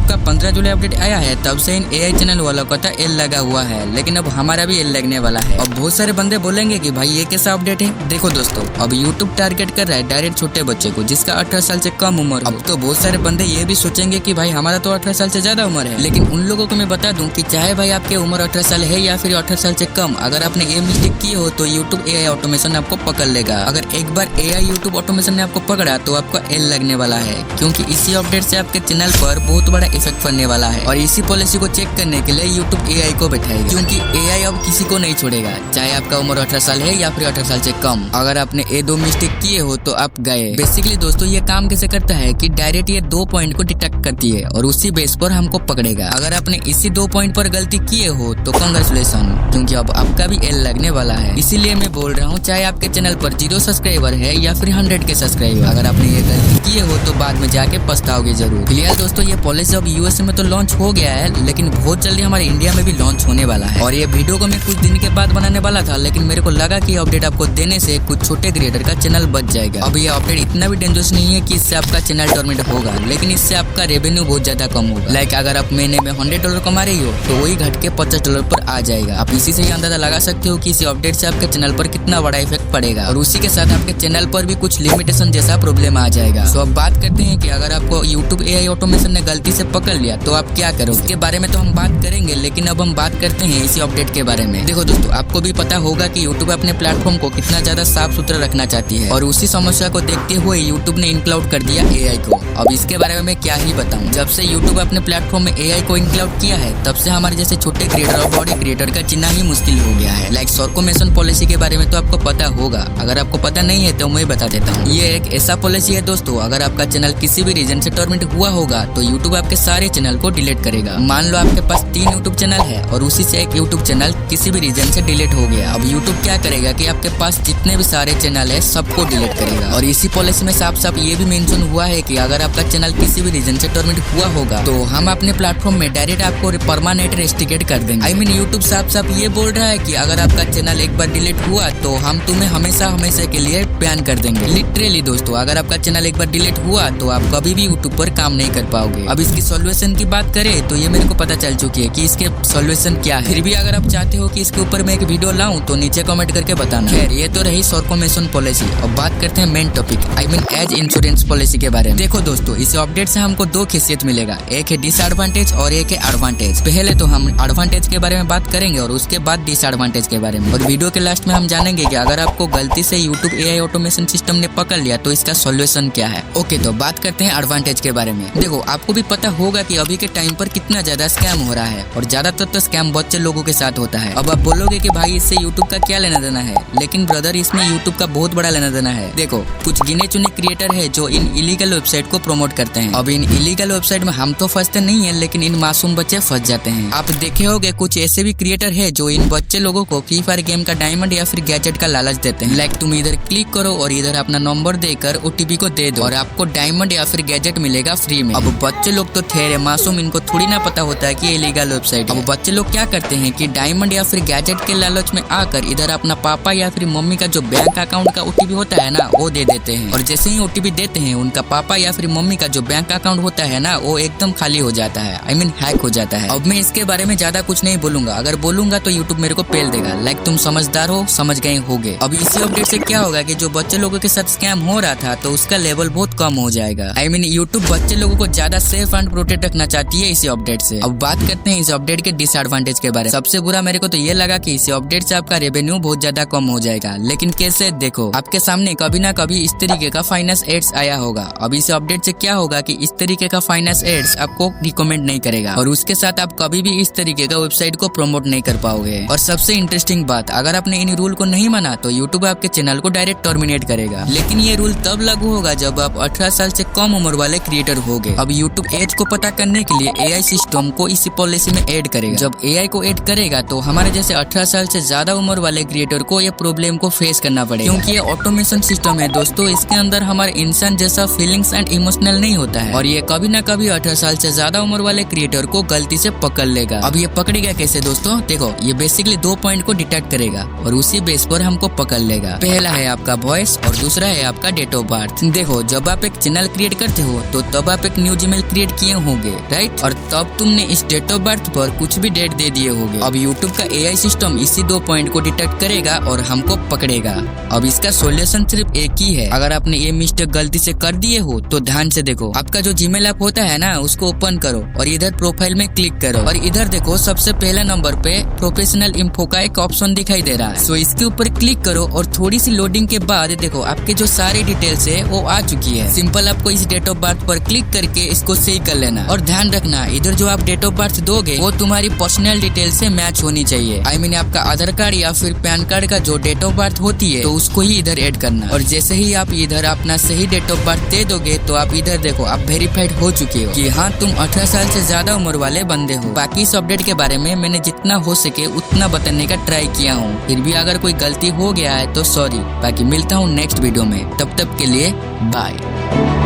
YouTube का 15 जुलाई update आया है तब से इन एआई चैनल वालों का एल लगा हुआ है, लेकिन अब हमारा भी एल लगने वाला है। अब बहुत सारे बंदे बोलेंगे कि भाई ये कैसा अपडेट है। देखो दोस्तों, अब यूट्यूब टारगेट कर रहा है डायरेक्ट छोटे बच्चे को जिसका 18 साल से कम उम्र हो। अब तो बहुत सारे बंदे ये भी सोचेंगे कि भाई हमारा तो 18 साल से ज्यादा उम्र है, लेकिन उन लोगों को मैं बता दूं कि चाहे भाई आपके उम्र 18 साल है या फिर 18 साल से कम, अगर आपने ये मिस्टेक की हो तो यूट्यूब एआई ऑटोमेशन आपको पकड़ लेगा। अगर एक बार एआई यूट्यूब ऑटोमेशन ने आपको पकड़ा तो आपका एल लगने वाला है, क्योंकि इसी अपडेट से आपके चैनल पर बहुत बड़ा इफेक्ट पड़ने वाला है। और इसी पॉलिसी को चेक करने के लिए यूट्यूब एआई को बैठाएगा, क्योंकि एआई अब किसी को नहीं छोड़ेगा, चाहे आपका उम्र 18 साल है या फिर 18 साल से कम। अगर आपने ये 2 मिस्टेक किए हो तो आप गए। बेसिकली दोस्तों, ये काम कैसे करता है कि डायरेक्ट ये 2 पॉइंट को डिटेक्ट करती है और उसी बेस पर हमको पकड़ेगा। अगर आपने इसी 2 पॉइंट पर गलती किए हो तो कांग्रेचुलेशन, क्योंकि अब आपका भी एल लगने वाला है। इसीलिए मैं बोल रहा हूँ, चाहे आपके चैनल पर 0 सब्सक्राइबर है या फिर 100 के सब्सक्राइबर, अगर आपने ये गलती किए हो तो बाद में जाके पछताओगे जरूर। फिलहाल दोस्तों, ये पॉलिसी अब यूएसए में तो लॉन्च हो गया है, लेकिन बहुत जल्दी हमारे इंडिया में भी लॉन्च होने वाला है। और ये वीडियो को मैं कुछ दिन के बाद बनाने वाला था, लेकिन मेरे को लगा कि अपडेट आपको देने से कुछ छोटे क्रिएटर का चैनल बच जाएगा। अब ये अपडेट इतना भी डेंजरस नहीं है कि इससे आपका चैनल टर्मिनेट होगा, लेकिन इससे आपका रेवेन्यू बहुत ज्यादा कम होगा। लाइक अगर आप महीने में $100 कमा रही हो तो वही घट के $50 पर आ जाएगा। आप इसी से ही अंदाजा लगा सकते हो कि इसी अपडेट से आपके चैनल पर कितना बड़ा इफेक्ट पड़ेगा, और उसी के साथ आपके चैनल पर भी कुछ लिमिटेशन जैसा प्रॉब्लम आ जाएगा। तो अब बात करते हैं कि अगर आपको यूट्यूब एआई ऑटोमेशन ने गलती से पकड़ लिया तो आप क्या करोगे। इसके बारे में तो हम बात करेंगे, लेकिन अब हम बात करते हैं इसी अपडेट के बारे में। देखो दोस्तों, आपको भी पता होगा कि यूट्यूब अपने प्लेटफॉर्म को कितना ज्यादा साफ सुथरा रखना चाहती है, और उसी समस्या को देखते हुए यूट्यूब ने इंक्लूड कर दिया एआई को। अब इसके बारे में मैं क्या ही बताऊं। जब से यूट्यूब अपने प्लेटफॉर्म में एआई को इंक्लूड किया है, तब से हमारे जैसे छोटे क्रिएटर और बॉडी क्रिएटर का जीना ही मुश्किल हो गया है। लाइक सर्कुमेशन पॉलिसी के बारे में तो आपको पता होगा, अगर आपको पता नहीं है तो मैं बता देता हूँ। ये एक ऐसा पॉलिसी है दोस्तों, अगर आपका चैनल किसी भी रीजन से टर्मिनेट हुआ होगा तो यूट्यूब आपके सारे चैनल को डिलीट करेगा। मान लो आपके पास 3 यूट्यूब चैनल है और उसी से एक यूट्यूब चैनल किसी भी रीजन से डिलीट हो गया। अब यूट्यूब क्या करेगा कि आपके पास जितने भी सारे चैनल है सबको डिलीट करेगा। और इसी पॉलिसी में साफ साफ ये भी मेंशन हुआ है कि अगर आपका चैनल किसी भी रीजन से टर्मिनेट हुआ होगा तो हम अपने प्लेटफॉर्म में डायरेक्ट आपको परमानेंट रेस्ट्रिक्ट कर देंगे। आई मीन यूट्यूब साफ साफ ये बोल रहा है कि अगर आपका चैनल एक बार डिलीट हुआ तो हम तुम्हें हमेशा हमेशा के लिए बैन कर देंगे। लिटरली दोस्तों, अगर आपका चैनल एक बार डिलीट हुआ तो आप कभी भी यूट्यूब पर काम नहीं कर पाओगे। अब इसकी सॉल्यूशन की बात करें तो ये मेरे को पता चल चुकी है कि इसके सॉल्यूशन क्या है। फिर भी अगर आप चाहते हो कि इसके ऊपर मैं एक वीडियो लाऊं तो नीचे कमेंट करके बताना। खैर, ये तो रही सर्कुमेशन पॉलिसी। अब बात करते हैं main topic, I mean as insurance policy के बारे में। देखो दोस्तों, इस अपडेट से हमको 2 खासियत मिलेगा, एक है डिसएडवांटेज और एक है एडवांटेज। पहले तो हम एडवांटेज के बारे में बात करेंगे और उसके बाद डिसएडवांटेज के बारे में, और वीडियो के लास्ट में हम जानेंगे कि अगर आपको गलती से यूट्यूब एआई ऑटोमेशन सिस्टम ने पकड़ लिया तो इसका सॉल्यूशन क्या है। ओके, तो बात करते हैं एडवांटेज के बारे में। देखो, आपको भी पता होगा कि अभी के टाइम पर कितना ज्यादा स्कैम हो रहा है, और ज्यादातर तो स्कैम बच्चे लोगों के साथ होता है। अब आप बोलोगे कि भाई इससे यूट्यूब का क्या लेना देना है, लेकिन ब्रदर इसमें यूट्यूब का बहुत बड़ा लेना देना है। देखो, कुछ गिने चुने क्रिएटर है जो इन इलीगल वेबसाइट को प्रमोट करते हैं। अब इन इलीगल वेबसाइट में हम तो फंसते नहीं है, लेकिन इन मासूम बच्चे फंस जाते हैं। आप देखे होंगे कुछ ऐसे भी क्रिएटर है जो इन बच्चे लोगों को फ्री फायर गेम का डायमंड या फिर गैजेट का लालच देते हैं। लाइक तुम इधर क्लिक करो और इधर अपना नंबर देकर ओटीपी को दे दो और आपको डायमंड या फिर गैजेट मिलेगा फ्री में। अब बच्चे लोग तो ठहरे मासूम, इनको थोड़ी ना पता होता है कि ये इलीगल वेबसाइट है। अब बच्चे लोग क्या करते हैं कि डायमंड या फिर गैजेट के लालच में आकर इधर अपना पापा या फिर मम्मी का जो बैंक अकाउंट का ओटीपी होता है ना वो दे देते हैं, और जैसे ही ओटीपी देते हैं उनका पापा या फिर मम्मी का जो बैंक अकाउंट होता है ना वो एकदम खाली हो जाता है, आई मीन हैक हो जाता है। अब मैं इसके बारे में ज्यादा कुछ नहीं बोलूंगा, अगर बोलूंगा तो यूट्यूब मेरे को पेल देगा। लाइक तुम समझदार हो, समझ गए होगे। अब इसी अपडेट से क्या होगा कि जो बच्चे लोगों के साथ स्कैम हो रहा था तो उसका लेवल बहुत कम हो जाएगा। आई मीन यूट्यूब बच्चे लोगों को ज्यादा सेफ एंड प्रोटेक्ट रखना चाहती है इसी अपडेट से। अब बात करते हैं इस अपडेट के डिसएडवांटेज के बारे में। सबसे बुरा मेरे को तो ये लगा कि इस अपडेट से आपका रेवेन्यू बहुत ज्यादा कम हो जाएगा, लेकिन कैसे? देखो, आपके सामने कभी ना कभी इस तरीके का फाइनेंस एड्स आया होगा। अब इस अपडेट से क्या होगा कि इस तरीके का फाइनेंस एड्स आपको रिकमेंड नहीं करेगा, और उसके साथ आप कभी भी इस तरीके का वेबसाइट को प्रमोट नहीं कर पाओगे। और सबसे इंटरेस्टिंग बात, अगर आपने इन रूल को नहीं माना तो यूट्यूब आपके चैनल को डायरेक्ट टर्मिनेट करेगा। लेकिन ये रूल तब लागू होगा जब आप 18 साल से कम उम्र वाले क्रिएटर होगे। अब यूट्यूब एज को पता करने के लिए एआई सिस्टम को इसी पॉलिसी में ऐड करेगा। जब एआई को ऐड करेगा तो हमारे जैसे 18 साल से ज्यादा उम्र वाले क्रिएटर को ये प्रॉब्लम को फेस करना पड़ेगा, क्योंकि ये ऑटोमेशन सिस्टम है दोस्तों, इसके अंदर हमारे इंसान जैसा फीलिंग्स एंड इमोशनल नहीं होता है, और ये कभी ना कभी 18 साल से ज्यादा उम्र वाले क्रिएटर को गलती से पकड़ लेगा। अब ये पकड़ेगा कैसे दोस्तों? देखो, ये बेसिकली 2 पॉइंट को डिटेक्ट करेगा और उसी बेस पर हमको पकड़ लेगा। पहला है आपका वॉइस और दूसरा है आपका डेट ऑफ बर्थ। देखो, जब आप एक चैनल क्रिएट करते हो तो तब आप एक न्यू जीमेल क्रिएट किए किए होंगे, राइट। और तब तुमने इस डेट ऑफ बर्थ पर कुछ भी डेट दे दिए होंगे। अब यूट्यूब का एआई सिस्टम इसी 2 पॉइंट को डिटेक्ट करेगा और हमको पकड़ेगा। अब इसका सॉल्यूशन सिर्फ एक ही है। अगर आपने ये मिस्टेक गलती से कर दिए हो तो ध्यान से देखो। आपका जो जीमेल ऐप होता है ना, उसको ओपन करो और इधर प्रोफाइल में क्लिक करो और इधर देखो सबसे पहला नंबर पे प्रोफेशनल इन्फो का एक ऑप्शन दिखाई दे रहा है। सो इसके ऊपर क्लिक करो और थोड़ी सी लोडिंग के बाद देखो आपके जो सारे डिटेल्स है वो आ चुकी है। सिंपल आपको इस डेट ऑफ बर्थ पर क्लिक करके इसको सही कर लेना। और ध्यान रखना, इधर जो आप डेट ऑफ बर्थ दोगे वो तुम्हारी पर्सनल डिटेल से मैच होनी चाहिए। आई मीन आपका आधार कार्ड या फिर पैन कार्ड का जो डेट ऑफ बर्थ होती है तो उसको ही इधर ऐड करना। और जैसे ही आप इधर अपना सही डेट ऑफ बर्थ दे दोगे तो आप इधर देखो आप वेरीफाइड हो चुके हो कि हाँ तुम 18 साल से ज्यादा उम्र वाले बंदे हो। बाकी इस अपडेट के बारे में मैंने जितना हो सके उतना बताने का ट्राई किया हूँ। फिर भी अगर कोई गलती हो गया है तो सॉरी। बाकी मिलता हूँ नेक्स्ट वीडियो में, तब तक के लिए बाय।